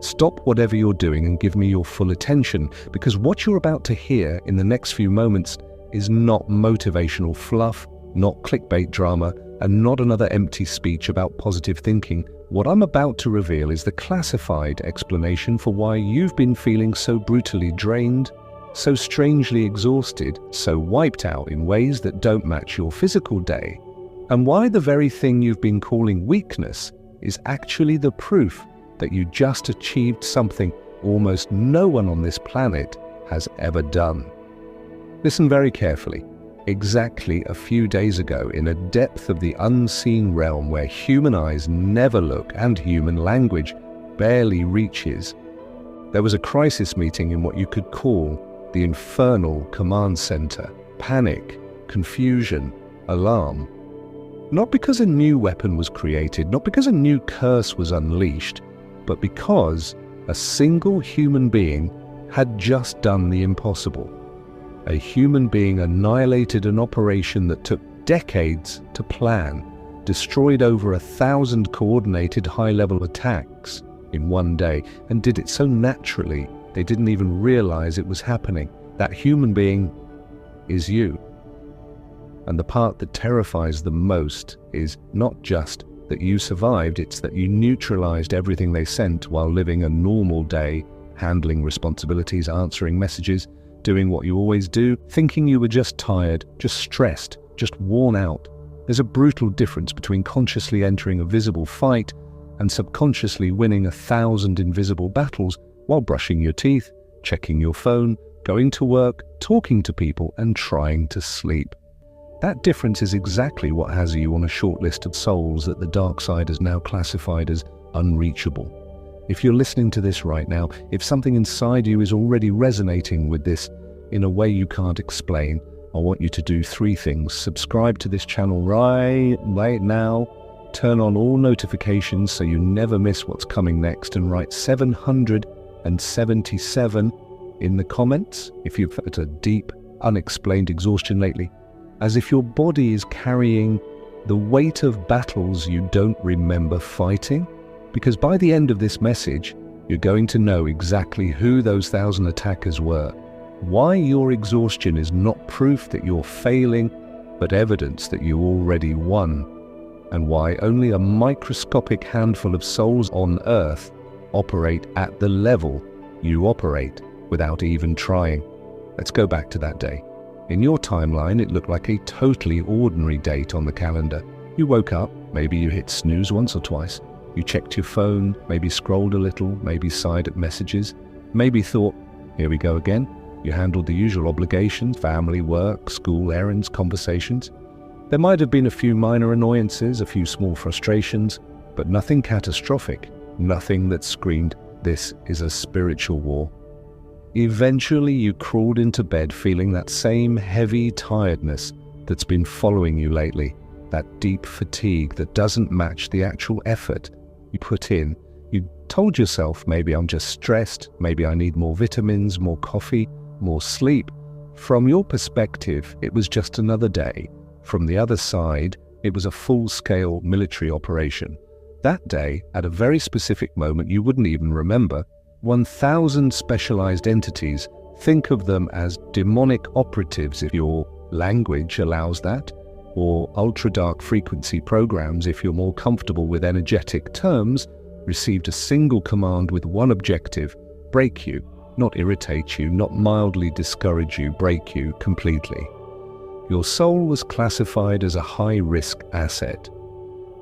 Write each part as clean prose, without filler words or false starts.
Stop whatever you're doing and give me your full attention, because what you're about to hear in the next few moments is not motivational fluff, not clickbait drama, and not another empty speech about positive thinking. What I'm about to reveal is the classified explanation for why you've been feeling so brutally drained, so strangely exhausted, so wiped out in ways that don't match your physical day, and why the very thing you've been calling weakness is actually the proof that you just achieved something almost no one on this planet has ever done. Listen very carefully. Exactly a few days ago, in a depth of the unseen realm where human eyes never look and human language barely reaches, there was a crisis meeting in what you could call the infernal command center. Panic, confusion, alarm. Not because a new weapon was created, not because a new curse was unleashed, but because a single human being had just done the impossible. A human being annihilated an operation that took decades to plan, destroyed over 1,000 coordinated high-level attacks in one day, and did it so naturally they didn't even realize it was happening. That human being is you. And the part that terrifies them most is not just that you survived, it's that you neutralized everything they sent while living a normal day, handling responsibilities, answering messages, doing what you always do, thinking you were just tired, just stressed, just worn out. There's a brutal difference between consciously entering a visible fight and subconsciously winning 1,000 invisible battles while brushing your teeth, checking your phone, going to work, talking to people, and trying to sleep. That difference is exactly what has you on a short list of souls that the dark side has now classified as unreachable. If you're listening to this right now, if something inside you is already resonating with this in a way you can't explain, I want you to do 3 things. Subscribe to this channel right now, turn on all notifications so you never miss what's coming next, and write 777 in the comments if you've felt a deep, unexplained exhaustion lately, as if your body is carrying the weight of battles you don't remember fighting. Because by the end of this message, you're going to know exactly who those 1,000 attackers were, why your exhaustion is not proof that you're failing, but evidence that you already won, and why only a microscopic handful of souls on Earth operate at the level you operate without even trying. Let's go back to that day. In your timeline, it looked like a totally ordinary date on the calendar. You woke up, maybe you hit snooze once or twice. You checked your phone, maybe scrolled a little, maybe sighed at messages, maybe thought, here we go again. You handled the usual obligations, family, work, school, errands, conversations. There might have been a few minor annoyances, a few small frustrations, but nothing catastrophic, nothing that screamed, this is a spiritual war. Eventually you crawled into bed feeling that same heavy tiredness that's been following you lately, that deep fatigue that doesn't match the actual effort you put in. You told yourself, maybe I'm just stressed, maybe I need more vitamins, more coffee, more sleep. From your perspective, it was just another day. From the other side, it was a full-scale military operation. That day, at a very specific moment you wouldn't even remember, 1,000 specialized entities, think of them as demonic operatives if your language allows that, or ultra-dark frequency programs if you're more comfortable with energetic terms, received a single command with one objective: break you, not irritate you, not mildly discourage you, break you completely. Your soul was classified as a high-risk asset.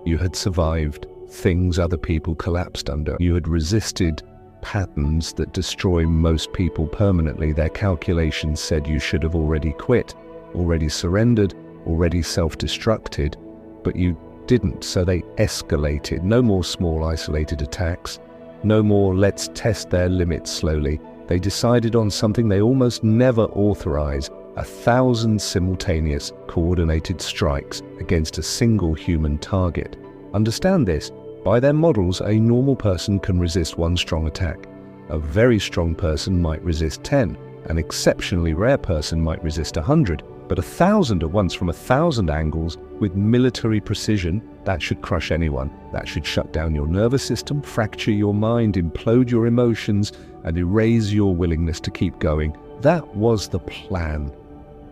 You had survived things other people collapsed under. You had resisted patterns that destroy most people permanently. Their calculations said you should have already quit, already surrendered, already self-destructed, but you didn't, so they escalated. No more small isolated attacks, no more let's test their limits slowly. They decided on something they almost never authorize: 1,000 simultaneous coordinated strikes against a single human target. Understand this, by their models, a normal person can resist one strong attack. A very strong person might resist 10, an exceptionally rare person might resist 100, but 1,000 at once from 1,000 angles with military precision, that should crush anyone. That should shut down your nervous system, fracture your mind, implode your emotions, and erase your willingness to keep going. That was the plan.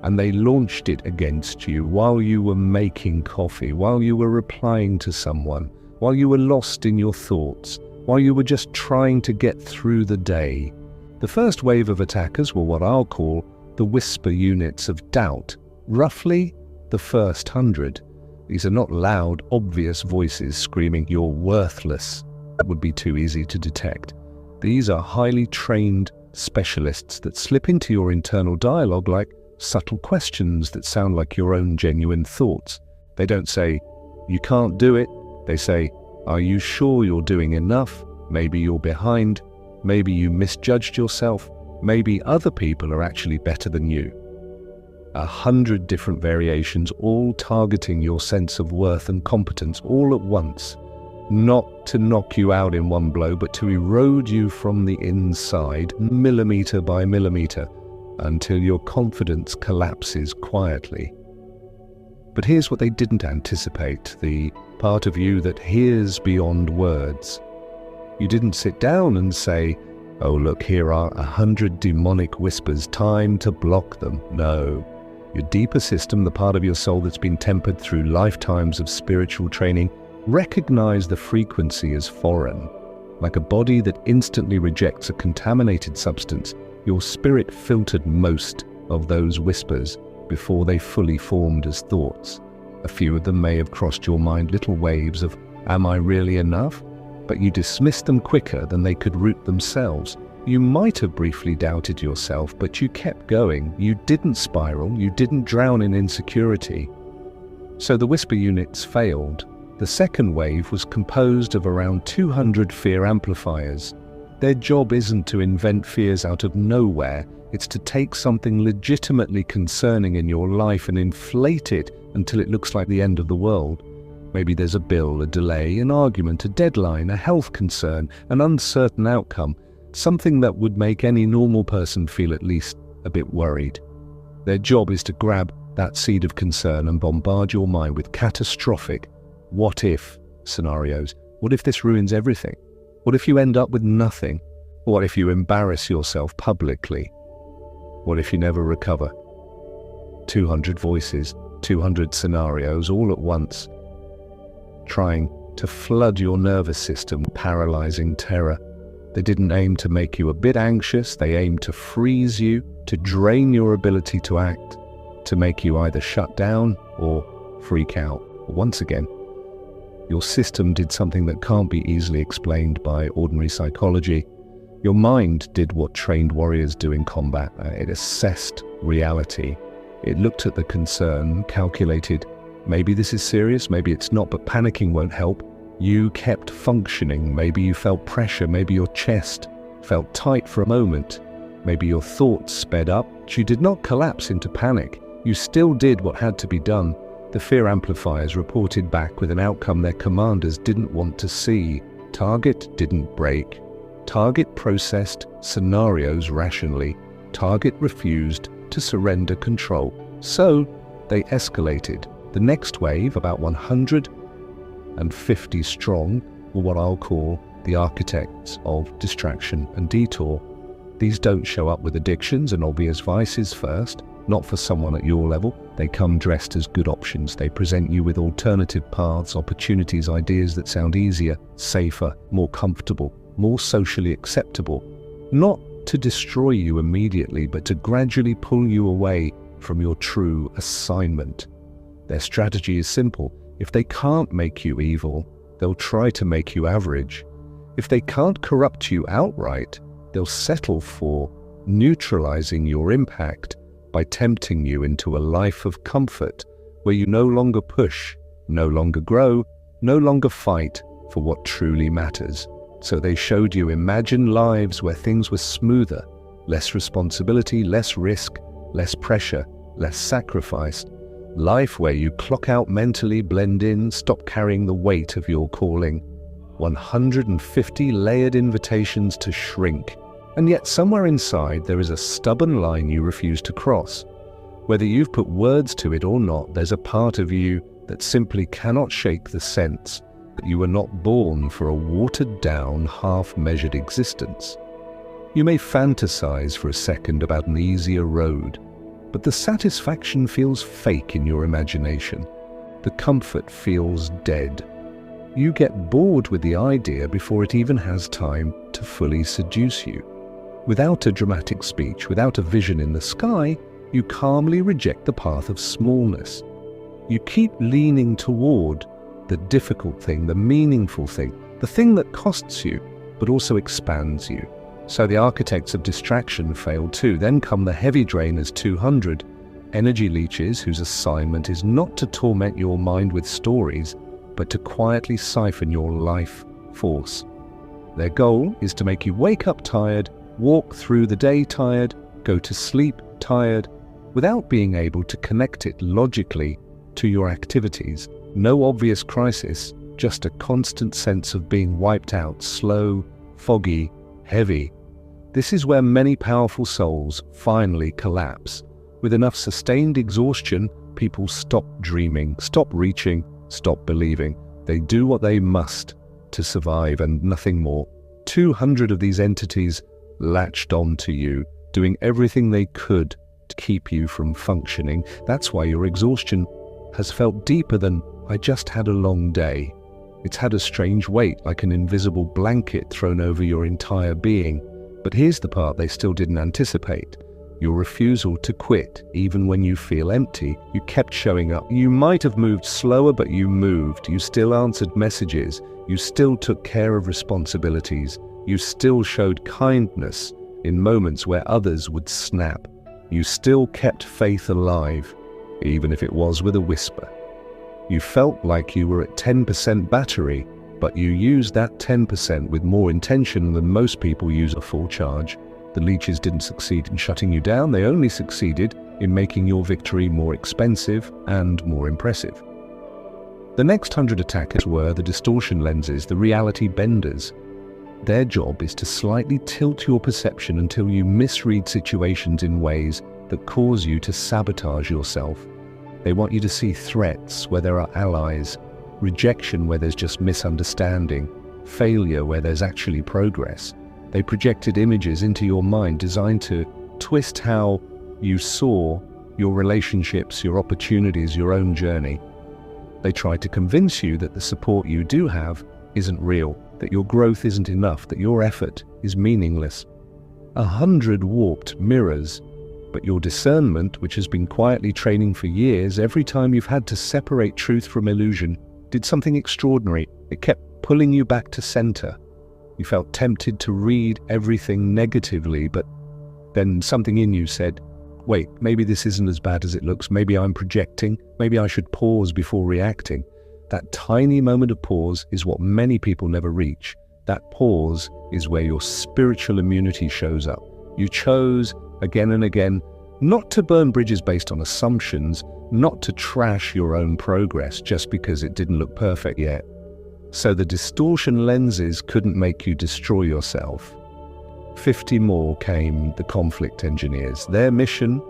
And they launched it against you while you were making coffee, while you were replying to someone, while you were lost in your thoughts, while you were just trying to get through the day. The first wave of attackers were what I'll call the whisper units of doubt, roughly the first 100. These are not loud, obvious voices screaming, "You're worthless." That would be too easy to detect. These are highly trained specialists that slip into your internal dialogue like subtle questions that sound like your own genuine thoughts. They don't say, "You can't do it." They say, "Are you sure you're doing enough? Maybe you're behind. Maybe you misjudged yourself. Maybe other people are actually better than you." 100 different variations, all targeting your sense of worth and competence all at once. Not to knock you out in one blow, but to erode you from the inside, millimeter by millimeter, until your confidence collapses quietly. But here's what they didn't anticipate, the part of you that hears beyond words. You didn't sit down and say, "Oh look, here are 100 demonic whispers, time to block them." No. Your deeper system, the part of your soul that's been tempered through lifetimes of spiritual training, recognized the frequency as foreign. Like a body that instantly rejects a contaminated substance, your spirit filtered most of those whispers before they fully formed as thoughts. A few of them may have crossed your mind, little waves of, "Am I really enough?" But you dismissed them quicker than they could root themselves. You might have briefly doubted yourself, but you kept going. You didn't spiral, you didn't drown in insecurity. So the whisper units failed. The second wave was composed of around 200 fear amplifiers. Their job isn't to invent fears out of nowhere, it's to take something legitimately concerning in your life and inflate it until it looks like the end of the world. Maybe there's a bill, a delay, an argument, a deadline, a health concern, an uncertain outcome, something that would make any normal person feel at least a bit worried. Their job is to grab that seed of concern and bombard your mind with catastrophic what-if scenarios. What if this ruins everything? What if you end up with nothing? What if you embarrass yourself publicly? What if you never recover? 200 voices, 200 scenarios all at once, trying to flood your nervous system with paralyzing terror. They didn't aim to make you a bit anxious, they aimed to freeze you, to drain your ability to act, to make you either shut down or freak out. Once again, your system did something that can't be easily explained by ordinary psychology. Your mind did what trained warriors do in combat. It assessed reality. It looked at the concern, calculated, maybe this is serious, maybe it's not, but panicking won't help. You kept functioning. Maybe you felt pressure, maybe your chest felt tight for a moment. Maybe your thoughts sped up, but you did not collapse into panic. You still did what had to be done. The fear amplifiers reported back with an outcome their commanders didn't want to see. Target didn't break. Target processed scenarios rationally. Target refused to surrender control. So they escalated. The next wave, about 150 strong, were what I'll call the architects of distraction and detour. These don't show up with addictions and obvious vices first, not for someone at your level. They come dressed as good options. They present you with alternative paths, opportunities, ideas that sound easier, safer, more comfortable, more socially acceptable. Not to destroy you immediately, but to gradually pull you away from your true assignment. Their strategy is simple. If they can't make you evil, they'll try to make you average. If they can't corrupt you outright, they'll settle for neutralizing your impact by tempting you into a life of comfort where you no longer push, no longer grow, no longer fight for what truly matters. So they showed you imagined lives where things were smoother, less responsibility, less risk, less pressure, less sacrifice. Life where you clock out mentally, blend in, stop carrying the weight of your calling. 150 layered invitations to shrink. And yet somewhere inside there is a stubborn line you refuse to cross. Whether you've put words to it or not, there's a part of you that simply cannot shake the sense that you were not born for a watered-down, half-measured existence. You may fantasize for a second about an easier road, but the satisfaction feels fake in your imagination. The comfort feels dead. You get bored with the idea before it even has time to fully seduce you. Without a dramatic speech, without a vision in the sky, you calmly reject the path of smallness. You keep leaning toward the difficult thing, the meaningful thing, the thing that costs you, but also expands you. So the architects of distraction fail too. Then come the heavy drainers 200, energy leeches whose assignment is not to torment your mind with stories, but to quietly siphon your life force. Their goal is to make you wake up tired, walk through the day tired, go to sleep tired, without being able to connect it logically to your activities. No obvious crisis, just a constant sense of being wiped out, slow, foggy, heavy. This is where many powerful souls finally collapse. With enough sustained exhaustion, people stop dreaming, stop reaching, stop believing. They do what they must to survive and nothing more. 200 of these entities latched onto you, doing everything they could to keep you from functioning. That's why your exhaustion has felt deeper than "I just had a long day." It's had a strange weight, like an invisible blanket thrown over your entire being. But here's the part they still didn't anticipate. Your refusal to quit, even when you feel empty. You kept showing up. You might have moved slower, but you moved. You still answered messages. You still took care of responsibilities. You still showed kindness in moments where others would snap. You still kept faith alive, even if it was with a whisper. You felt like you were at 10% battery, but you used that 10% with more intention than most people use a full charge. The leeches didn't succeed in shutting you down, they only succeeded in making your victory more expensive and more impressive. The next 100 attackers were the distortion lenses, the reality benders. Their job is to slightly tilt your perception until you misread situations in ways that cause you to sabotage yourself. They want you to see threats where there are allies, rejection where there's just misunderstanding, failure where there's actually progress. They projected images into your mind designed to twist how you saw your relationships, your opportunities, your own journey. They tried to convince you that the support you do have isn't real, that your growth isn't enough, that your effort is meaningless. 100 warped mirrors, but your discernment, which has been quietly training for years, every time you've had to separate truth from illusion, did something extraordinary. It kept pulling you back to center. You felt tempted to read everything negatively, but then something in you said, wait, maybe this isn't as bad as it looks. Maybe I'm projecting. Maybe I should pause before reacting. That tiny moment of pause is what many people never reach. That pause is where your spiritual immunity shows up. You chose again and again not to burn bridges based on assumptions, not to trash your own progress just because it didn't look perfect yet. So the distortion lenses couldn't make you destroy yourself. 50 more came, the conflict engineers. Their mission,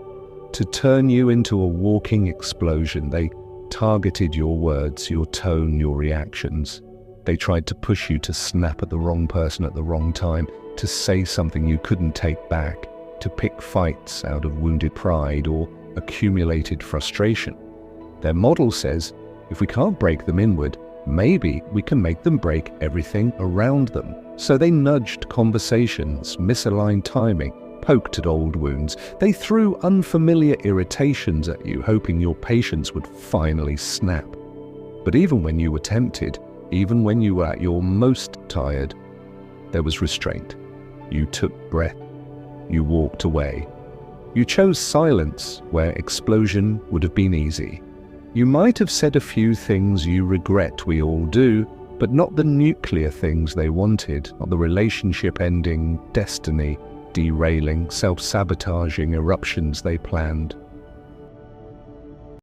to turn you into a walking explosion. They targeted your words, your tone, your reactions. They tried to push you to snap at the wrong person at the wrong time, to say something you couldn't take back, to pick fights out of wounded pride or accumulated frustration. Their model says, if we can't break them inward, maybe we can make them break everything around them. So they nudged conversations, misaligned timing, poked at old wounds. They threw unfamiliar irritations at you, hoping your patience would finally snap. But even when you were tempted, even when you were at your most tired, there was restraint. You took breath. You walked away. You chose silence where explosion would have been easy. You might have said a few things you regret, we all do, but not the nuclear things they wanted, not the relationship ending, destiny derailing, self-sabotaging eruptions they planned.